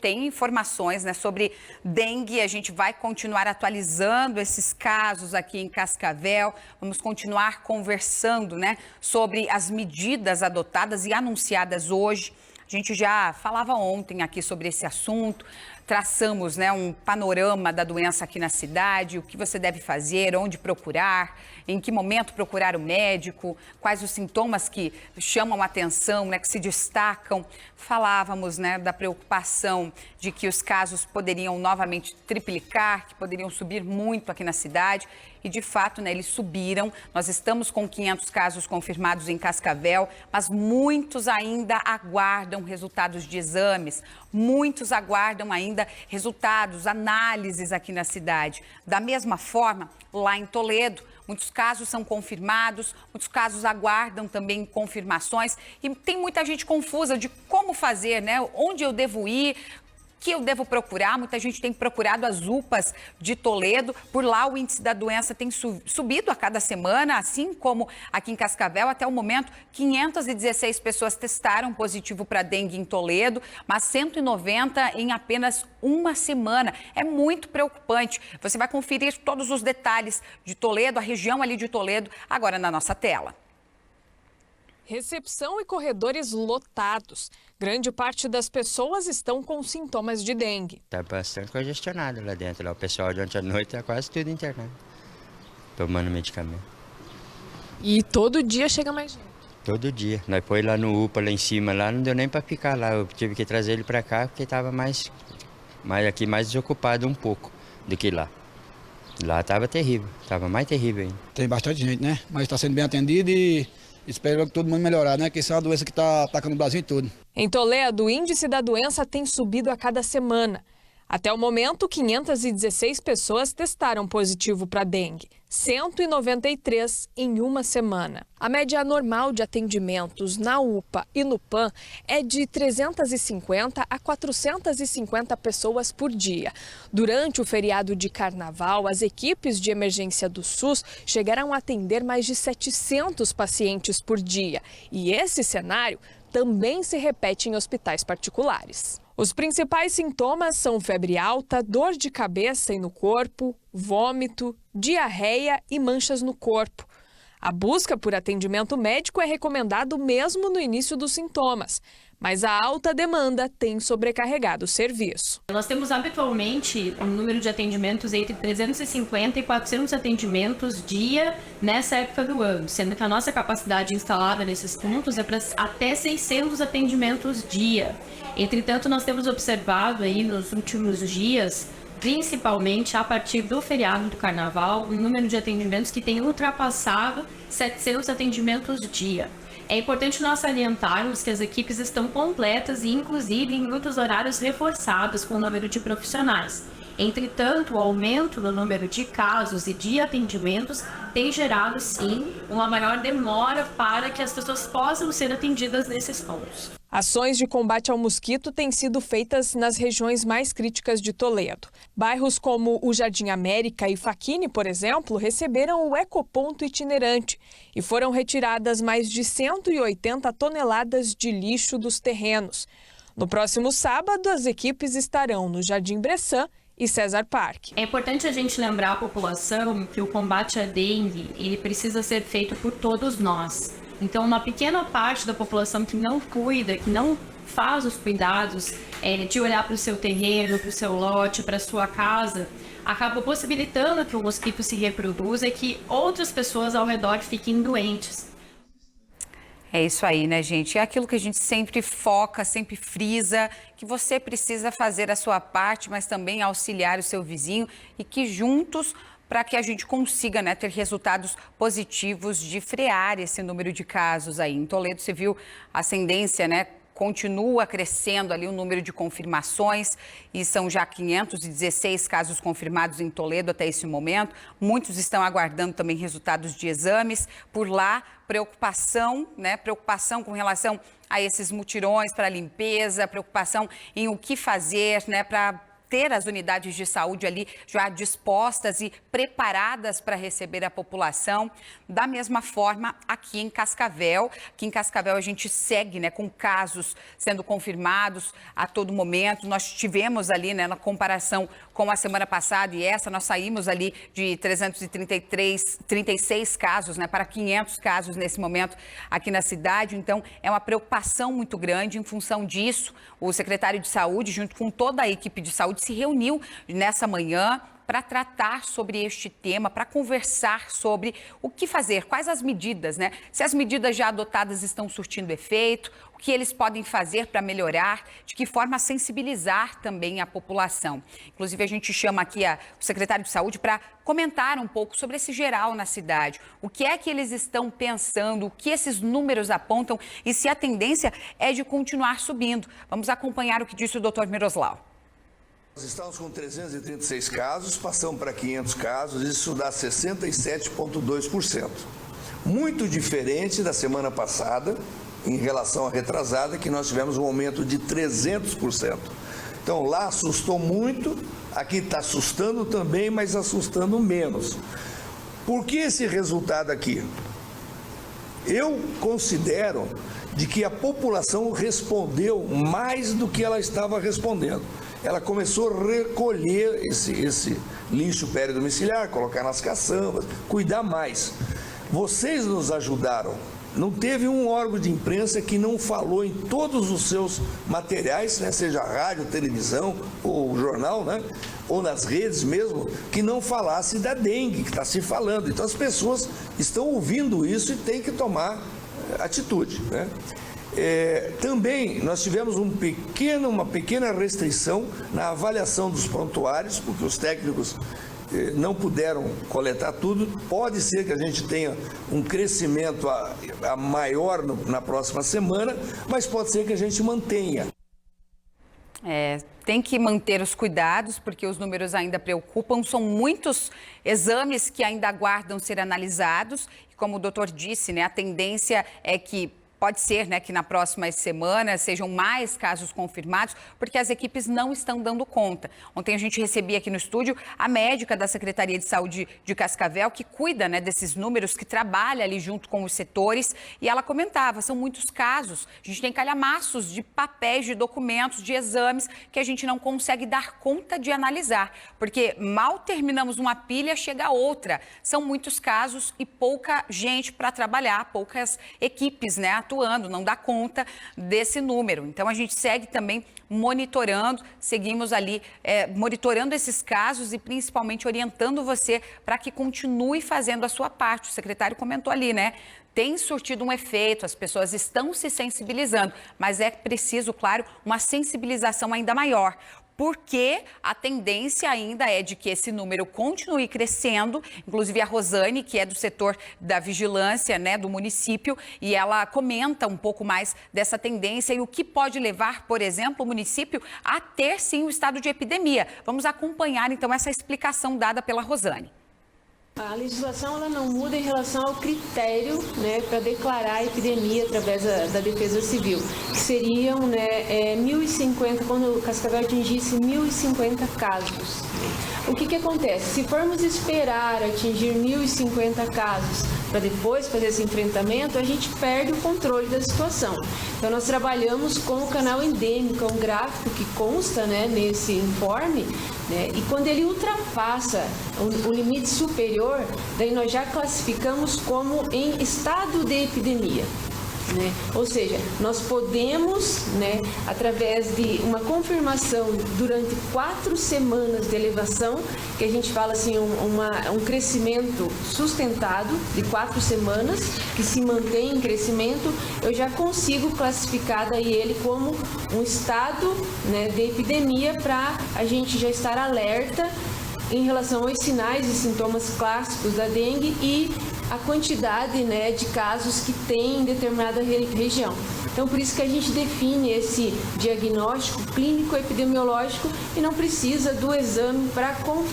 tem informações, né, sobre dengue. A gente vai continuar atualizando esses casos aqui em Cascavel. Vamos continuar conversando, né, sobre as medidas adotadas e anunciadas hoje. A gente já falava ontem aqui sobre esse assunto, traçamos, né, um panorama da doença aqui na cidade, o que você deve fazer, onde procurar, em que momento procurar o médico, quais os sintomas que chamam a atenção, né, que se destacam. Falávamos, né, da preocupação de que os casos poderiam novamente triplicar, que poderiam subir muito aqui na cidade. E, de fato, né, eles subiram. Nós estamos com 500 casos confirmados em Cascavel, mas muitos ainda aguardam resultados de exames. Muitos aguardam ainda resultados, análises aqui na cidade. Da mesma forma, lá em Toledo, muitos casos são confirmados, muitos casos aguardam também confirmações. E tem muita gente confusa de como fazer, né? Onde eu devo ir, que eu devo procurar. Muita gente tem procurado as UPAs de Toledo. Por lá o índice da doença tem subido a cada semana, assim como aqui em Cascavel. Até o momento, 516 pessoas testaram positivo para dengue em Toledo, mas 190 em apenas uma semana. É muito preocupante. Você vai conferir todos os detalhes de Toledo, a região ali de Toledo, agora na nossa tela. Recepção e corredores lotados. Grande parte das pessoas estão com sintomas de dengue. Está bastante congestionado lá dentro. Lá o pessoal de ontem à noite está quase tudo internado, tomando medicamento. E todo dia chega mais gente? Todo dia. Nós põe lá no UPA, lá em cima, lá não deu nem para ficar lá. Eu tive que trazer ele para cá porque estava mais desocupado um pouco do que lá. Lá estava terrível, estava mais terrível ainda. Tem bastante gente, né? Mas está sendo bem atendido e espero que todo mundo melhorar, né? Que isso é uma doença que está atacando o Brasil todo. Em Toledo, o índice da doença tem subido a cada semana. Até o momento, 516 pessoas testaram positivo para dengue, 193 em uma semana. A média normal de atendimentos na UPA e no PAN é de 350 a 450 pessoas por dia. Durante o feriado de carnaval, as equipes de emergência do SUS chegaram a atender mais de 700 pacientes por dia. E esse cenário também se repete em hospitais particulares. Os principais sintomas são febre alta, dor de cabeça e no corpo, vômito, diarreia e manchas no corpo. A busca por atendimento médico é recomendado mesmo no início dos sintomas, mas a alta demanda tem sobrecarregado o serviço. Nós temos habitualmente um número de atendimentos entre 350 e 400 atendimentos dia nessa época do ano, sendo que a nossa capacidade instalada nesses pontos é para até 600 atendimentos dia. Entretanto, nós temos observado aí nos últimos dias, principalmente a partir do feriado do Carnaval, um número de atendimentos que tem ultrapassado 700 atendimentos dia. É importante nós salientarmos que as equipes estão completas e, inclusive, em muitos horários reforçados com o número de profissionais. Entretanto, o aumento no número de casos e de atendimentos tem gerado, sim, uma maior demora para que as pessoas possam ser atendidas nesses pontos. Ações de combate ao mosquito têm sido feitas nas regiões mais críticas de Toledo. Bairros como o Jardim América e Faquini, por exemplo, receberam o ecoponto itinerante e foram retiradas mais de 180 toneladas de lixo dos terrenos. No próximo sábado, as equipes estarão no Jardim Bressan e César Parque. É importante a gente lembrar a população que o combate à dengue ele precisa ser feito por todos nós. Então, uma pequena parte da população que não cuida, que não faz os cuidados de olhar para o seu terreno, para o seu lote, para a sua casa, acaba possibilitando que o mosquito se reproduza e que outras pessoas ao redor fiquem doentes. É isso aí, né, gente? É aquilo que a gente sempre foca, sempre frisa, que você precisa fazer a sua parte, mas também auxiliar o seu vizinho e que juntos, para que a gente consiga, né, ter resultados positivos de frear esse número de casos aí. Em Toledo, você viu a ascendência, né? Continua crescendo ali o número de confirmações e são já 516 casos confirmados em Toledo até esse momento. Muitos estão aguardando também resultados de exames. Por lá, preocupação, né? Preocupação com relação a esses mutirões para limpeza, preocupação em o que fazer, né? Para ter as unidades de saúde ali já dispostas e preparadas para receber a população. Da mesma forma, aqui em Cascavel. Aqui em Cascavel a gente segue, né, com casos sendo confirmados a todo momento. Nós tivemos ali, né, na comparação com a semana passada e essa, nós saímos ali de 336 casos, né, para 500 casos nesse momento aqui na cidade. Então, é uma preocupação muito grande. Em função disso, o secretário de Saúde, junto com toda a equipe de saúde, se reuniu nessa manhã para tratar sobre este tema, para conversar sobre o que fazer, quais as medidas, né? Se as medidas já adotadas estão surtindo efeito, o que eles podem fazer para melhorar, de que forma sensibilizar também a população. Inclusive, a gente chama aqui o secretário de Saúde para comentar um pouco sobre esse geral na cidade. O que é que eles estão pensando, o que esses números apontam e se a tendência é de continuar subindo. Vamos acompanhar o que disse o doutor Miroslau. Nós estamos com 336 casos, passamos para 500 casos, isso dá 67,2%. Muito diferente da semana passada, em relação à retrasada, que nós tivemos um aumento de 300%. Então lá assustou muito, aqui está assustando também, mas assustando menos. Por que esse resultado aqui? Eu considero de que a população respondeu mais do que ela estava respondendo. Ela começou a recolher esse lixo peridomiciliar, colocar nas caçambas, cuidar mais. Vocês nos ajudaram. Não teve um órgão de imprensa que não falou em todos os seus materiais, né, seja rádio, televisão ou jornal, né, ou nas redes mesmo, que não falasse da dengue, que está se falando. Então as pessoas estão ouvindo isso e têm que tomar atitude, né? Também nós tivemos uma pequena restrição na avaliação dos prontuários, porque os técnicos não puderam coletar tudo. Pode ser que a gente tenha um crescimento a maior na próxima semana, mas pode ser que a gente mantenha. Tem que manter os cuidados, porque os números ainda preocupam. São muitos exames que ainda aguardam ser analisados. E como o doutor disse, né, a tendência é que pode ser, né, que na próxima semana sejam mais casos confirmados, porque as equipes não estão dando conta. Ontem a gente recebia aqui no estúdio a médica da Secretaria de Saúde de Cascavel, que cuida, né, desses números, que trabalha ali junto com os setores, e ela comentava, são muitos casos. A gente tem calhamaços de papéis, de documentos, de exames que a gente não consegue dar conta de analisar, porque mal terminamos uma pilha, chega outra. São muitos casos e pouca gente para trabalhar, poucas equipes, né, atuando, não dá conta desse número. Então, a gente segue também monitorando, seguimos ali monitorando esses casos e principalmente orientando você para que continue fazendo a sua parte. O secretário comentou ali, né? Tem surtido um efeito, as pessoas estão se sensibilizando, mas é preciso, claro, uma sensibilização ainda maior, porque a tendência ainda é de que esse número continue crescendo. Inclusive a Rosane, que é do setor da vigilância, né, do município, e ela comenta um pouco mais dessa tendência e o que pode levar, por exemplo, o município a ter sim o estado de epidemia. Vamos acompanhar então essa explicação dada pela Rosane. A legislação ela não muda em relação ao critério, né, para declarar a epidemia através da Defesa Civil, que seriam, né, 1.050, quando Cascavel atingisse 1.050 casos. O que acontece? Se formos esperar atingir 1.050 casos para depois fazer esse enfrentamento, a gente perde o controle da situação. Então, nós trabalhamos com o canal endêmico, um gráfico que consta, né, nesse informe, né, e quando ele ultrapassa o limite superior, daí nós já classificamos como em estado de epidemia. Né? Ou seja, nós podemos, né, através de uma confirmação durante 4 semanas de elevação, que a gente fala assim, um crescimento sustentado de 4 semanas, que se mantém em crescimento, eu já consigo classificar daí ele como um estado, né, de epidemia, para a gente já estar alerta em relação aos sinais e sintomas clássicos da dengue e a quantidade, né, de casos que tem em determinada região. Então, por isso que a gente define esse diagnóstico clínico epidemiológico e não precisa do exame para confirmar.